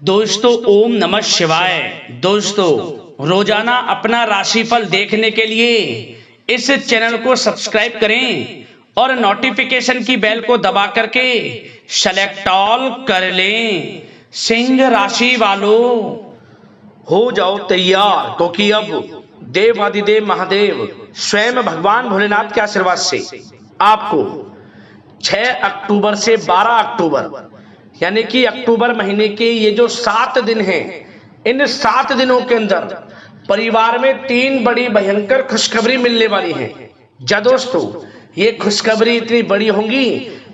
दोस्तों ओम नमः शिवाय। दोस्तों रोजाना अपना राशिफल देखने के लिए इस चैनल को सब्सक्राइब करें और नोटिफिकेशन की बेल को दबा करके सेलेक्ट ऑल कर लें। सिंह राशि वालों हो जाओ तैयार, क्योंकि अब देवाधिदेव महादेव स्वयं भगवान भोलेनाथ के आशीर्वाद से आपको 6 अक्टूबर से 12 अक्टूबर यानी कि अक्टूबर महीने के ये जो 7 दिन हैं, इन 7 दिनों के अंदर परिवार में 3 बड़ी भयंकर खुशखबरी मिलने वाली है। जा दोस्तों, ये खुशखबरी इतनी बड़ी होंगी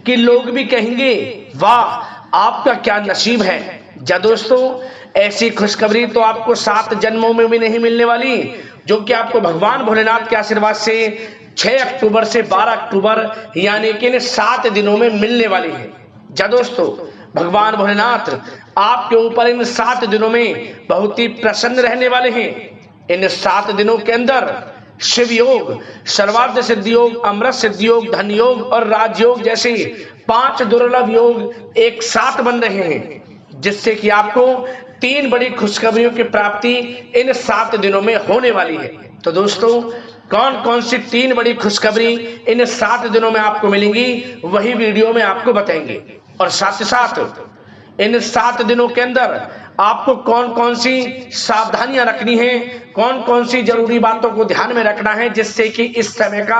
कि लोग भी कहेंगे वाह आपका क्या नसीब है। जा दोस्तों, ऐसी खुशखबरी तो आपको 7 जन्मों में भी नहीं मिलने वाली, जो कि आपको भगवान भोलेनाथ के आशीर्वाद से 6 अक्टूबर से 12 अक्टूबर यानी कि इन 7 दिनों में मिलने वाली है। जा दोस्तों, भगवान भोलेनाथ आपके ऊपर इन 7 दिनों में बहुत ही प्रसन्न रहने वाले हैं। इन 7 दिनों के अंदर शिव योग, सर्वार्थ सिद्धि योग, अमृत सिद्धि योग, धन योग और राजयोग जैसे 5 दुर्लभ योग एक साथ बन रहे हैं, जिससे कि आपको 3 बड़ी खुशखबरियों की प्राप्ति इन 7 दिनों में होने वाली है। तो दोस्तों, कौन कौन सी 3 बड़ी खुशखबरी इन 7 दिनों में आपको मिलेंगी, वही वीडियो में आपको बताएंगे। और साथ ही साथ इन 7 दिनों के अंदर आपको कौन कौन सी सावधानियां रखनी है, कौन कौन सी जरूरी बातों को ध्यान में रखना है, जिससे कि इस समय का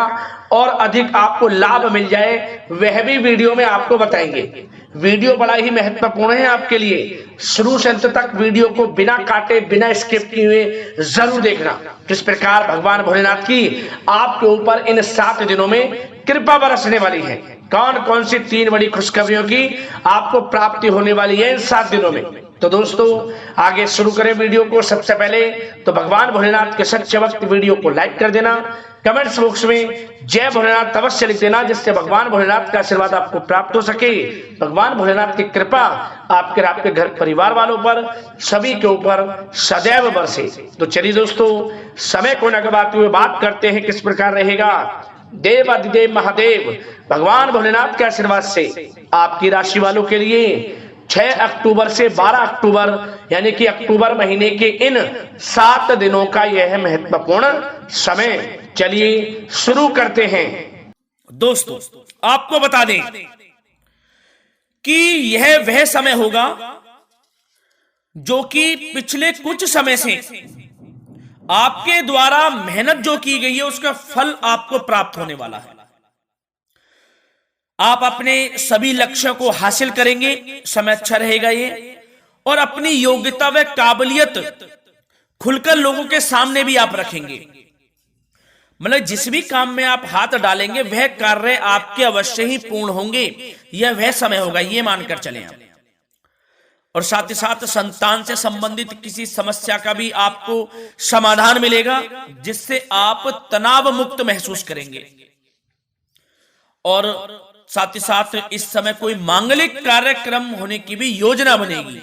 और अधिक आपको लाभ मिल जाए, वह भी वीडियो में आपको बताएंगे। वीडियो बड़ा ही महत्वपूर्ण है आपके लिए। शुरू से अंत तक वीडियो को बिना काटे, बिना स्किप किए हुए जरूर देखना। किस प्रकार भगवान भोलेनाथ की आपके ऊपर इन 7 दिनों में कृपा बरसने वाली है, कौन कौन सी 3 बड़ी खुशखबरियों की आपको प्राप्ति होने वाली है इन 7 दिनों में। तो दोस्तों, आगे शुरू करें वीडियो को। सबसे पहले तो भगवान भोलेनाथ के सच्चे वक्त वीडियो को लाइक कर देना, कमेंट्स बॉक्स में जय भोलेनाथ अवश्य लिख देना, जिससे भगवान भोलेनाथ का आशीर्वाद आपको प्राप्त हो सके, भगवान भोलेनाथ की कृपा आपके घर परिवार वालों पर सभी के ऊपर सदैव बरसे। तो चलिए दोस्तों, समय को न गवाते हुए बात करते हैं किस प्रकार रहेगा देवाधिदेव महादेव भगवान भोलेनाथ के आशीर्वाद से आपकी राशि वालों के लिए 6 अक्टूबर से 12 अक्टूबर यानी कि अक्टूबर महीने के इन 7 दिनों का यह महत्वपूर्ण समय। चलिए शुरू करते हैं। दोस्तों, आपको बता दें कि यह वह समय होगा जो कि पिछले कुछ समय से आपके द्वारा मेहनत जो की गई है उसका फल आपको प्राप्त होने वाला है। आप अपने सभी लक्ष्यों को हासिल करेंगे, समय अच्छा रहेगा ये, और अपनी योग्यता व काबिलियत खुलकर लोगों के सामने भी आप रखेंगे। मतलब जिस भी काम में आप हाथ डालेंगे वह कार्य आपके अवश्य ही पूर्ण होंगे। यह वह समय होगा, ये मानकर चलें आप। और साथ ही साथ संतान से संबंधित किसी समस्या का भी आपको समाधान मिलेगा, जिससे आप तनाव मुक्त महसूस करेंगे। और साथ ही साथ इस समय कोई मांगलिक कार्यक्रम होने की भी योजना बनेगी।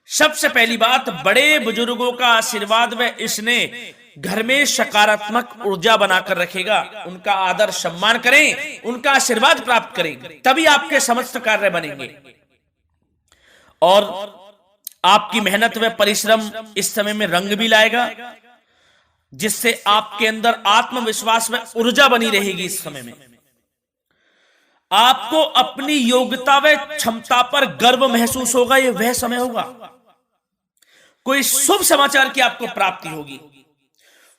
सबसे पहली बात, बड़े बुजुर्गों का आशीर्वाद व इसने घर में सकारात्मक ऊर्जा बनाकर रखेगा। उनका आदर सम्मान करें, उनका आशीर्वाद प्राप्त करें, तभी आपके समस्त कार्य बनेंगे। और आपकी मेहनत व परिश्रम इस समय में रंग भी लाएगा, जिससे आपके अंदर आत्मविश्वास व ऊर्जा बनी रहेगी। इस समय में आपको अपनी योग्यता व क्षमता पर गर्व महसूस होगा। यह वह समय होगा, कोई शुभ समाचार की आपको प्राप्ति होगी।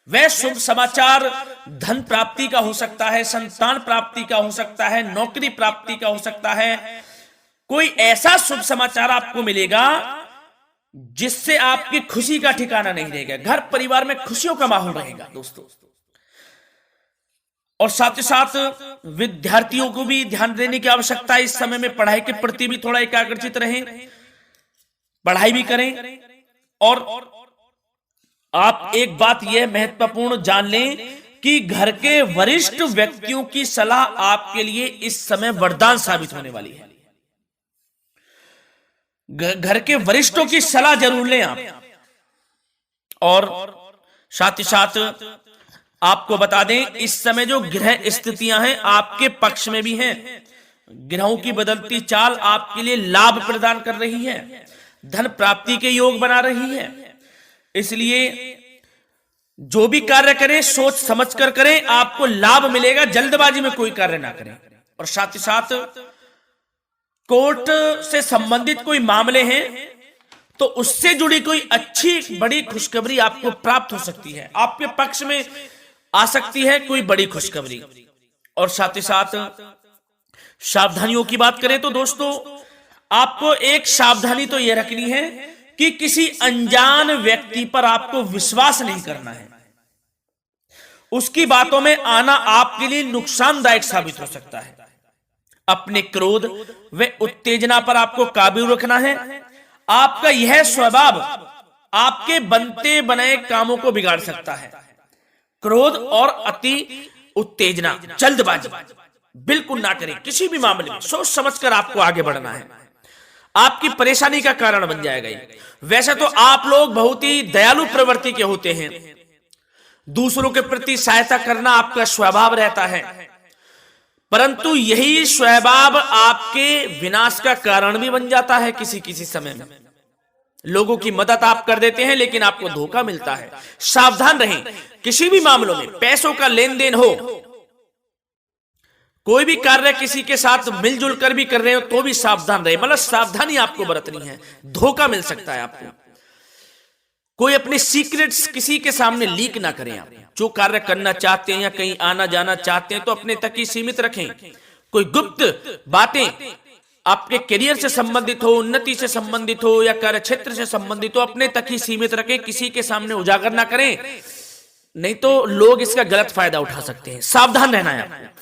वह शुभ समाचार धन प्राप्ति का हो सकता है, संतान प्राप्ति का हो सकता है, नौकरी प्राप्ति का हो सकता है। कोई ऐसा शुभ समाचार आपको मिलेगा जिससे आपकी खुशी का ठिकाना नहीं रहेगा। घर परिवार में खुशियों का माहौल रहेगा दोस्तों। और साथ ही साथ विद्यार्थियों को भी ध्यान देने की आवश्यकता है। इस समय में पढ़ाई के प्रति भी थोड़ा एकाग्रचित रहें, पढ़ाई भी करें। और आप एक बात यह महत्वपूर्ण जान लें कि घर के वरिष्ठ व्यक्तियों की सलाह आपके लिए इस समय वरदान साबित होने वाली है। घर के वरिष्ठों की सलाह जरूर लें आप। और साथ ही साथ आपको बता दें, इस समय जो ग्रह स्थितियां हैं आपके पक्ष में भी हैं। ग्रहों की बदलती चाल आपके लिए लाभ प्रदान कर रही है। धन प्राप्ति के योग बना रही है। इसलिए जो भी कार्य करें सोच समझ कर करें, आपको लाभ मिलेगा। जल्दबाजी में कोई कार्य ना करें। और साथ ही साथ कोर्ट से संबंधित कोई मामले हैं तो उससे जुड़ी कोई अच्छी बड़ी खुशखबरी आपको प्राप्त हो सकती है, आपके पक्ष में आ सकती है कोई बड़ी खुशखबरी। और साथ ही साथ सावधानियों की बात करें तो दोस्तों, आपको एक सावधानी तो यह रखनी है कि किसी अनजान व्यक्ति पर आपको विश्वास नहीं करना है। उसकी बातों में आना आपके लिए नुकसानदायक साबित हो सकता है। अपने क्रोध व उत्तेजना पर आपको काबू रखना है। आपका यह स्वभाव आपके बनते बनाए कामों को बिगाड़ सकता है। क्रोध और अति उत्तेजना, जल्दबाजी बिल्कुल ना करें। किसी भी मामले में सोच समझकर आपको आगे बढ़ना है। आपकी परेशानी का कारण बन जाएगा ये। वैसे तो आप लोग बहुत ही दयालु प्रवृत्ति के होते हैं, दूसरों के प्रति सहायता करना आपका स्वभाव रहता है, परंतु यही स्वभाव आपके विनाश का कारण भी बन जाता है। किसी किसी समय में लोगों की मदद आप कर देते हैं लेकिन आपको धोखा मिलता है। सावधान रहें। किसी भी मामलों में पैसों का लेन देन हो, कोई भी कार्य किसी के साथ मिलजुल कर भी कर रहे हो तो भी सावधान रहे। मतलब सावधानी आपको बरतनी है, धोखा मिल सकता है आपको। कोई अपने सीक्रेट्स किसी के सामने लीक ना करें। आप जो कार्य करना चाहते हैं या कहीं आना जाना चाहते हैं तो अपने तक ही सीमित रखें। कोई गुप्त बातें आपके करियर से संबंधित हो, उन्नति से संबंधित हो या कार्य क्षेत्र से संबंधित हो, अपने तक ही सीमित रखें, किसी के सामने उजागर ना करें, नहीं तो लोग इसका गलत फायदा उठा सकते हैं। सावधान रहना है आपको।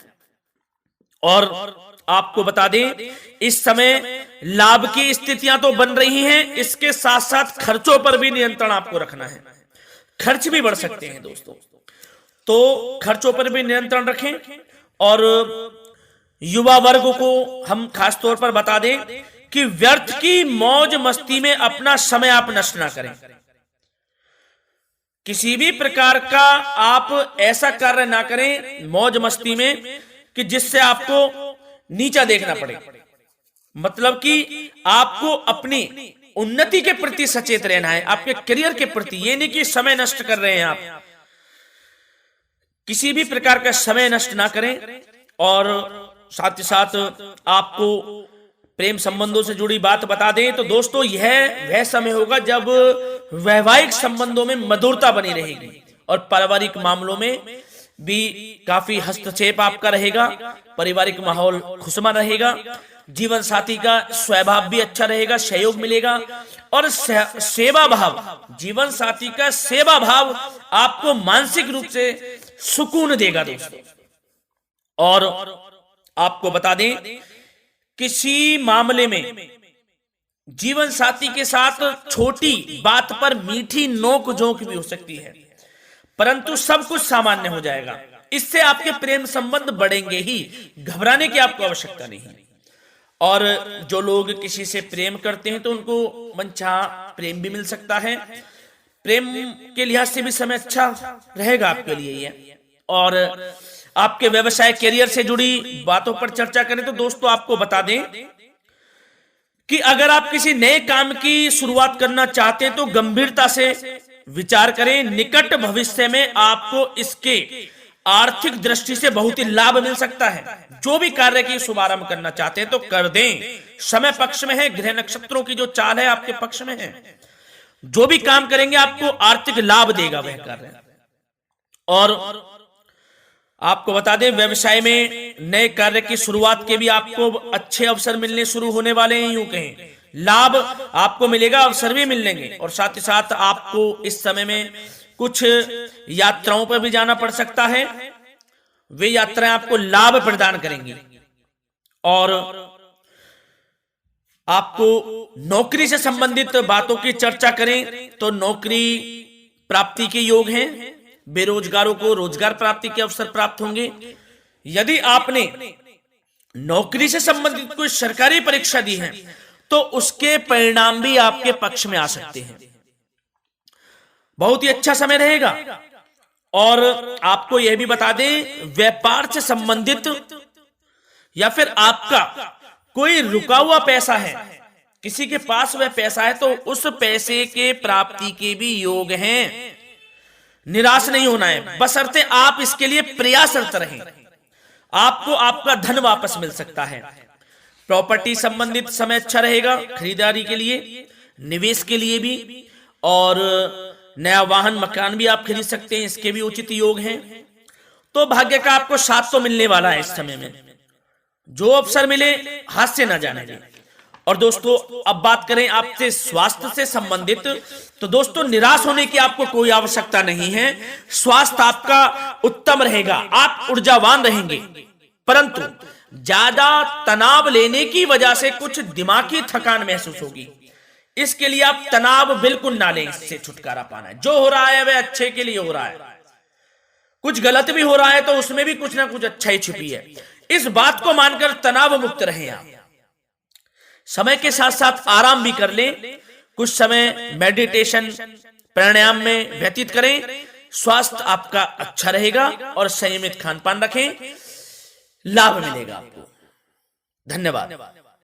और आपको बता दें, इस समय लाभ की स्थितियां तो बन रही हैं, इसके साथ साथ खर्चों पर भी नियंत्रण आपको रखना है। खर्च भी बढ़ सकते हैं दोस्तों, तो खर्चों पर भी नियंत्रण रखें। और युवा वर्ग को हम खास तौर पर बता दें कि व्यर्थ की मौज मस्ती में अपना समय आप नष्ट ना करें। किसी भी प्रकार का आप ऐसा कार्य ना करें मौज मस्ती में कि जिससे आपको नीचा देखना पड़े। मतलब कि आपको अपनी उन्नति के प्रति सचेत रहना है, आपके करियर के प्रति। ये नहीं कि समय नष्ट कर रहे हैं आप, किसी भी प्रकार का समय नष्ट ना करें। और साथ ही साथ आपको प्रेम संबंधों से जुड़ी बात बता दें तो दोस्तों, यह वह समय होगा जब वैवाहिक संबंधों में मधुरता बनी रहेगी और पारिवारिक मामलों में भी काफी हस्तक्षेप आपका रहेगा। पारिवारिक माहौल खुशनुमा रहेगा। जीवन साथी का स्वभाव भी अच्छा रहेगा, सहयोग मिलेगा। और सेवा भाव, जीवन साथी का सेवा भाव आपको मानसिक रूप से सुकून देगा दोस्तों। और आपको बता दें, किसी मामले में जीवन साथी के साथ छोटी बात पर मीठी नोक झोंक भी हो सकती है, परंतु सब कुछ सामान्य हो जाएगा। इससे आपके प्रेम संबंध बढ़ेंगे ही, घबराने की आपको आवश्यकता नहीं। और जो लोग किसी से प्रेम करते हैं तो उनको मनचाहा प्रेम भी मिल सकता है। प्रेम के लिहाज से भी समय अच्छा रहेगा आपके लिए ये। और आपके व्यवसाय करियर से जुड़ी बातों पर चर्चा करें तो दोस्तों, आपको बता दें कि अगर आप किसी नए काम की शुरुआत करना चाहते हैं तो गंभीरता से विचार करें। निकट भविष्य में आपको इसके आर्थिक दृष्टि से बहुत ही लाभ मिल सकता है। जो भी कार्य की शुभारंभ करना चाहते हैं तो कर दें, समय पक्ष में है। ग्रह नक्षत्रों की जो चाल है आपके पक्ष में है। जो भी काम करेंगे आपको आर्थिक लाभ देगा वह कार्य। और आपको बता दें, व्यवसाय में नए कार्य की शुरुआत के भी आपको अच्छे अवसर मिलने शुरू होने वाले हैं। यूं कहें, लाभ आपको मिलेगा, अवसर भी मिलेंगे। और साथ ही साथ आपको इस समय में कुछ यात्राओं पर भी जाना पड़ सकता है। वे यात्राएं आपको लाभ प्रदान करेंगी। और आपको नौकरी से संबंधित बातों की चर्चा करें तो नौकरी प्राप्ति के योग हैं। बेरोजगारों को रोजगार प्राप्ति के अवसर प्राप्त होंगे। यदि आपने नौकरी से संबंधित कोई सरकारी परीक्षा दी है तो उसके परिणाम भी आपके पक्ष में आ सकते हैं। बहुत ही अच्छा समय रहेगा। और आपको यह भी बता दें, व्यापार से संबंधित या फिर आपका कोई रुका हुआ पैसा है किसी के पास वह पैसा है तो उस पैसे के प्राप्ति के भी योग हैं। निराश नहीं होना है, बशर्ते आप इसके लिए प्रयासरत रहें। आपको आपका धन वापस मिल सकता है। प्रॉपर्टी संबंधित समय अच्छा रहेगा, खरीदारी के लिए, निवेश के लिए भी, और नया वाहन मकान भी आप खरीद सकते हैं, इसके भी उचित योग हैं। तो भाग्य का आपको साथ तो मिलने वाला है इस समय में। जो अवसर मिले हाथ से ना जाने दें। और दोस्तों अब बात करें आपसे स्वास्थ्य से संबंधित, तो दोस्तों निराश होने की आपको कोई आवश्यकता नहीं है। स्वास्थ्य आपका उत्तम रहेगा, आप ऊर्जावान रहेंगे, परंतु ज्यादा तनाव लेने की वजह से कुछ दिमागी थकान महसूस होगी। इसके लिए आप तनाव बिल्कुल ना लें, इससे छुटकारा पाना है। जो हो रहा है वह अच्छे के लिए हो रहा है, कुछ गलत भी हो रहा है तो उसमें भी कुछ ना कुछ अच्छा ही छिपी है। इस बात को मानकर तनाव मुक्त रहें आप। समय के साथ साथ आराम भी कर लें, कुछ समय मेडिटेशन प्राणायाम में व्यतीत करें। स्वास्थ्य आपका अच्छा रहेगा और संयमित खान पान रखें, लाभ मिलेगा आपको। धन्यवाद।